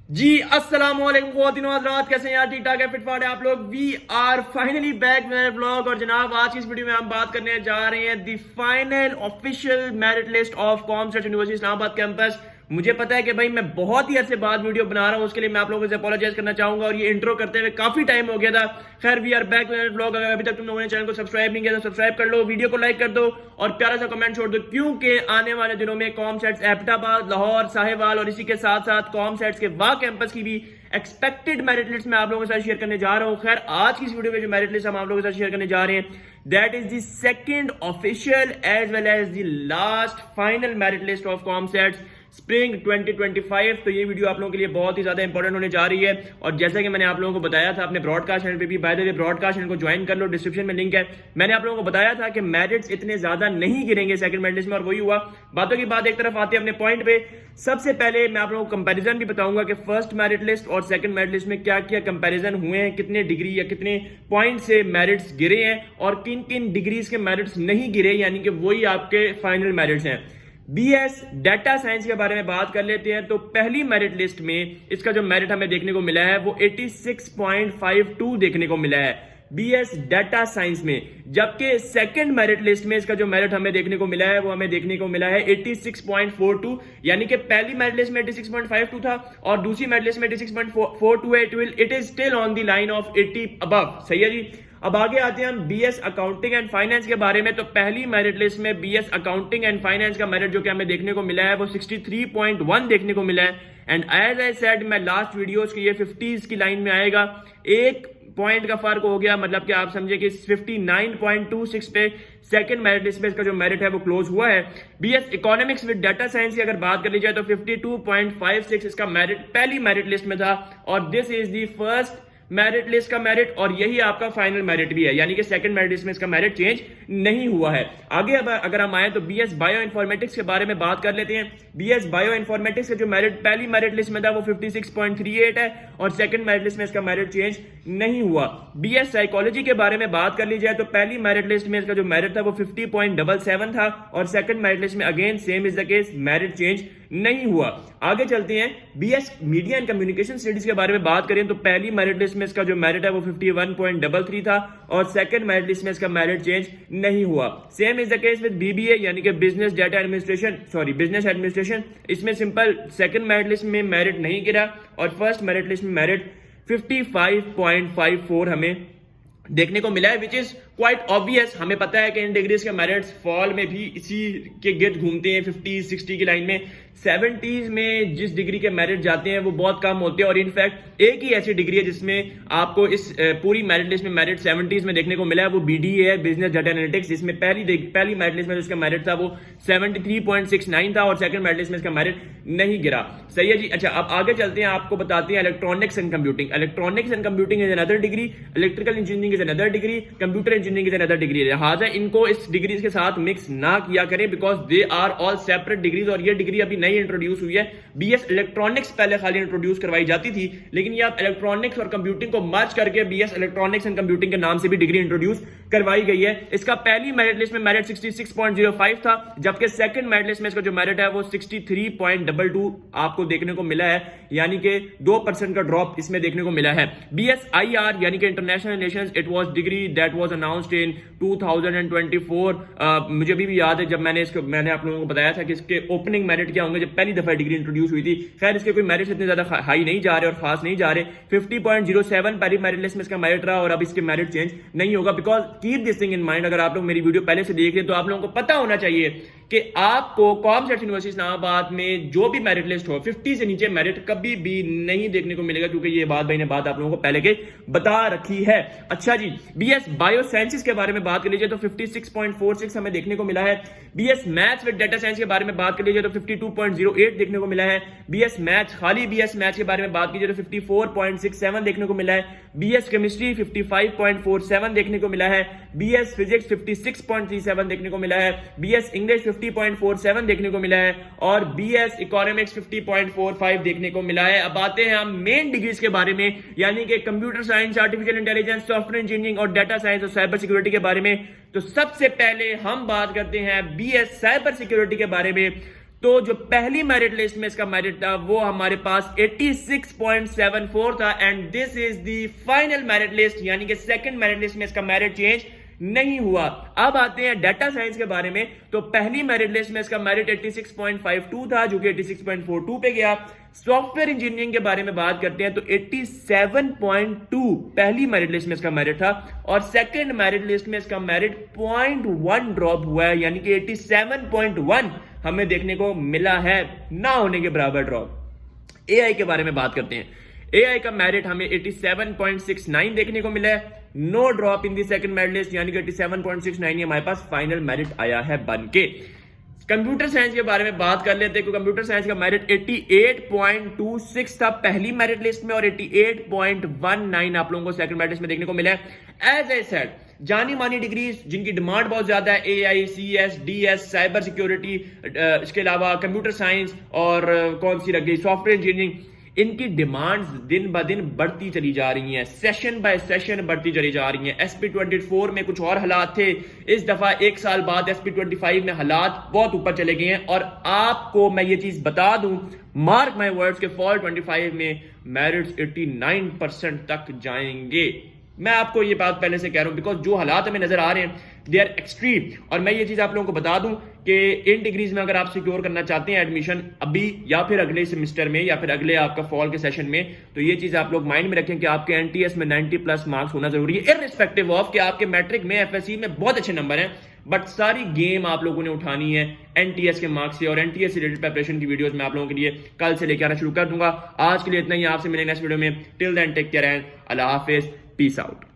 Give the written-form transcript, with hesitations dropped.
जी अस्सलाम वालेकुम ख्वातीन हज़रात, कैसे हैं यार? ठीक ठाक है, फिटफाट है आप लोग? We are finally back with vlog. और जनाब आज की इस वीडियो में हम बात करने जा रहे हैं the final official merit list of commerce university Islamabad campus. मुझे पता है कि भाई मैं बहुत ही अरसे बाद वीडियो बना रहा हूं, उसके लिए मैं आप लोगों से अपोलोजाइज करना चाहूंगा। और ये इंट्रो करते हुए काफी टाइम हो गया था। खैर we are back with vlog. अगर अभी तक तुम लोगों ने चैनल को सब्सक्राइब नहीं किया तो सब्सक्राइब कर लो, वीडियो को लाइक कर दो और प्यारा सा कमेंट छोड़ दो, क्योंकि आने वाले दिनों में कॉमसेट्स एबटाबाद, लाहौर, साहिवाल और इसी के साथ साथ कॉमसेट्स के वाह कैंपस की भी एक्सपेक्टेड मेरिट लिस्ट मैं आप लोगों के साथ शेयर करने जा रहा हूं। खैर आज की इस वीडियो में जो मेरिट लिस्ट हम आप लोगों के साथ शेयर करने जा रहे हैं, that is the second official as well as the last final merit list of COMSATS spring 2025। तो ये वीडियो आप लोगों के लिए बहुत ही ज्यादा इंपॉर्टेंट होने जा रही है। और जैसा कि मैंने आप लोगों को बताया था अपने ब्रॉडकास्ट चैनल पे भी, by the way broadcast channel को ज्वाइन कर लो, डिस्क्रिप्शन में लिंक है। मैंने आप लोगों को बताया था कि मेरिट्स इतने ज्यादा नहीं गिरेंगे सेकंड मेरिट लिस्ट में, और वही हुआ। बातों की बात एक तरफ आती है अपने पॉइंट पे। सबसे पहले मैं आप लोगों को कंपैरिजन भी बताऊंगा कि फर्स्ट मेरिट लिस्ट और सेकंड मेरिट लिस्ट में क्या क्या कंपैरिजन हुए हैं, कितने डिग्री या कितने पॉइंट से मेरिट्स गिरे हैं और किन किन डिग्रीज के मेरिट्स नहीं गिरे, यानी कि वही आपके फाइनल मेरिट्स हैं। बीएस डाटा साइंस के बारे में बात कर लेते हैं। तो पहली मेरिट लिस्ट में इसका जो मेरिट हमें देखने को मिला है वो 86.52 देखने को मिला है बीएस डाटा साइंस में, जबकि सेकंड मेरिट लिस्ट में इसका जो मेरिट हमें देखने को मिला है वो हमें देखने को मिला है 86.42। यानी कि पहली मेरिट लिस्ट में 86.52 था और दूसरी मेरिट लिस्ट में 86.42 है। It is still on the line of 80 above. सही है जी। अब आगे आते हैं हम बीएस अकाउंटिंग एंड फाइनेंस के बारे में। तो पहली मेरिट लिस्ट में बीएस अकाउंटिंग एंड फाइनेंस का मेरिट जो कि हमें देखने को मिला है वो 63.1 देखने को मिला है। एंड एज आई सेड, मैं लास्ट वीडियोस की ये 50s की लाइन में आएगा, एक पॉइंट का फर्क हो गया, मतलब कि आप समझे कि 59.26 पे सेकंड मेरिट लिस्ट में इसका जो मेरिट है वो क्लोज हुआ है। BS economics with data science की अगर बात कर ली जाए तो 52.56 इसका मेरिट पहली मेरिट लिस्ट में था, और this is the first merit list का मेरिट और यही आपका फाइनल मेरिट भी है, यानी कि सेकंड मेरिट लिस्ट में इसका मेरिट चेंज नहीं हुआ है। आगे अब अगर हम आए तो बीएस बायो इन्फॉर्मेटिक्स के बारे में बात कर लेते हैं। बीएस बायो इन्फॉर्मेटिक्स का जो मेरिट पहली मेरिट लिस्ट में था वो 56.38 है और सेकंड मेरिट लिस्ट में इसका मेरिट चेंज नहीं हुआ। बीएस साइकोलॉजी के बारे में बात कर ली जाए तो पहली मेरिट लिस्ट में इसका जो मेरिट था वो 50.77 था और सेकंड मेरिट लिस्ट में again same is the case, merit change नहीं हुआ। आगे चलते हैं BS media and communication studies के बारे में बात करें तो पहली मेरिट लिस्ट में इसका जो मेरिट है वो 51.33 था और सेकंड मेरिट लिस्ट में इसका मेरिट चेंज नहीं हुआ। Same is the case with BBA यानी कि बिजनेस एडमिनिस्ट्रेशन। इसमें सिंपल सेकंड मेरिट लिस्ट में मेरिट नहीं गिरा और फर्स्ट मेरिट लिस्ट में मेरिट 55.54 हमें देखने को मिला है, विच इज क्वाइट ऑब्वियस। हमें पता है कि इन डिग्रीज के मेरिट्स फॉल में भी इसी के गिर्द घूमते हैं, 50 60 की लाइन में। 70s में जिस डिग्री के मेरिट जाते हैं वो बहुत कम होते हैं और इनफैक्ट एक ही ऐसी डिग्री है जिसमें आपको इस पूरी मेरिट लिस्ट में मेरिट 70s में देखने को मिला है, वो बीडीए है, बिजनेस डेटा एनालिटिक्स। जिसमें पहली मेरिट लिस्ट में जिसका मेरिट था वो 73.69 था और सेकंड मेरिट लिस्ट में इसका मेरिट नहीं गिरा। सही है जी। अच्छा, अब आगे चलते हैं, आपको बताते हैं electronics and computing. Electronics and computing is another degree, electrical engineering is another degree, computer engineering is another degree. लिहाजा इनको इस डिग्रीज के साथ मिक्स ना किया करें because they are all separate degrees और ये डिग्री अभी नई इंट्रोड्यूस हुई है। बीएस इलेक्ट्रॉनिक्स पहले खाली इंट्रोड्यूस करवाई जाती थी, लेकिन ये आप इलेक्ट्रॉनिक्स और कंप्यूटिंग को मर्ज करके बीएस इलेक्ट्रॉनिक्स एंड कंप्यूटिंग के नाम से भी डिग्री इंट्रोड्यूस करवाई गई है। इसका पहली मेरिट लिस्ट में मेरिट 66.05 था, जबकि सेकंड मेरिट लिस्ट में इसका जो मेरिट है वो 63.22 आपको देखने को मिला है, यानी कि 2% का ड्रॉप इसमें देखने को मिला है। बीएस आईआर यानी कि international relations, it was degree that was announced in 2024। मुझे भी याद है जब मैंने आप लोगों को बताया था कि इसके ओपनिंग मेरिट क्या होंगे जब पहली दफा डिग्री इंट्रोड्यूस हुई थी। खैर इसके कोई मेरिट इतने ज्यादा हाई नहीं जा रहे और खास नहीं जा रहे। 50.07 पहली मेरिट लिस्ट में इसका मेरिट रहा और अब इसके मेरिट चेंज नहीं होगा। Because keep this thing in mind, अगर आप लोग मेरी वीडियो पहले से देख रहे हैं तो आप लोगों को पता होना चाहिए कि आपको कॉमर्स यूनिवर्सिटी इस्लामाबाद में जो भी मेरिट लिस्ट हो 50 से नीचे मेरिट कभी भी नहीं देखने को मिलेगा, क्योंकि ये बात भाई ने बात आप लोगों को पहले के बता रखी है। अच्छा जी, बीएस बायो साइंसेज के बारे में बात कर लीजिए तो 56.46 हमें देखने को मिला है। BS maths with data science के बारे में बात कर लीजिए तो 52.08 देखने को मिला है। बीएस मैथ्स, खाली बीएस मैथ्स के बारे में बात कीजिए तो 54.67 देखने को मिला है। बीएस केमिस्ट्री 55.47 देखने को मिला है। बीएस फिजिक्स 56.37 देखने को मिला है। बीएस इंग्लिश 50.47 देखने को मिला है और बीएस इकोनॉमिक्स 50.45 देखने को मिला है। अब आते हैं हम मेन डिग्रीज के बारे में, यानी कि computer science, artificial intelligence, software engineering और डाटा साइंस और साइबर सिक्योरिटी के बारे में। तो सबसे पहले हम बात करते हैं बीएस साइबर सिक्योरिटी के बारे में। तो जो पहली मेरिट लिस्ट में इसका मेरिट था वो हमारे पास 86.74 था and this is the final merit list, यानी कि सेकंड मेरिट लिस्ट में इसका मेरिट चेंज नहीं हुआ। अब आते हैं डाटा साइंस के बारे में। तो पहली मेरिट लिस्ट में इसका मेरिट 86.52 था जो कि 86.42 पे गया। सॉफ्टवेयर इंजीनियरिंग के बारे में बात करते हैं तो 87.2 पहली मेरिट लिस्ट में इसका मेरिट था और सेकंड मेरिट लिस्ट में इसका मेरिट 0.1 ड्रॉप हुआ है, यानी कि 87.1 हमें देखने को मिला है, ना होने के बराबर ड्रॉप। एआई के बारे में बात करते हैं। एआई का मेरिट हमें 87.69 देखने को मिला है, no drop in the second merit list, यानी कि 87.69 हमारे पास फाइनल मेरिट आया है बन के। कंप्यूटर साइंस के बारे में बात कर लेते हैं। कंप्यूटर साइंस का मेरिट 88.26 था पहली मेरिट लिस्ट में और 88.19 आप लोगों को सेकंड मेरिट लिस्ट में देखने को मिला है। एज आई सेड, जानी मानी डिग्रीज जिनकी डिमांड बहुत ज्यादा है, AI, CS, DS, cyber security, इसके अलावा कंप्यूटर साइंस और कौन सी रख गई, सॉफ्टवेयर इंजीनियरिंग, इनकी डिमांड्स दिन ब दिन बढ़ती चली जा रही हैं, सेशन बाय सेशन बढ़ती चली जा रही हैं। SP24 में कुछ और हालात थे, इस दफा एक साल बाद SP25 में हालात बहुत ऊपर चले गए हैं और आपको मैं ये चीज बता दूं, मार्क माय वर्ड्स के फॉल 25 में मेरिट्स 89% तक जाएंगे। मैं आपको ये बात पहले से कह रहा हूं बिकॉज जो हालात हमें नजर आ रहे हैं दे आर एक्सट्रीम। और मैं ये चीज आप लोगों को बता दूं कि इन डिग्रीज में अगर आप सिक्योर करना चाहते हैं एडमिशन अभी या फिर अगले सेमेस्टर में या फिर अगले आपका फॉल के सेशन में, तो ये चीज आप लोग माइंड में रखें कि आपके एनटीएस में 90+ मार्क्स होना जरूरी है, इररिस्पेक्टिव ऑफ कि आपके मैट्रिक में, एफएससी में बहुत अच्छे नंबर हैं, बट सारी गेम आप लोगों ने उठानी है एनटीएस के मार्क्स से। और एनटीएस से रिलेटेड प्रिपरेशन की वीडियोस मैं आप लोगों के लिए कल से लेकर आना शुरू कर दूंगा। आज के लिए इतना ही, आपसे मिलेंगे नेक्स्ट वीडियो में। Till then take care and अल्लाह हाफिज, पीस आउट।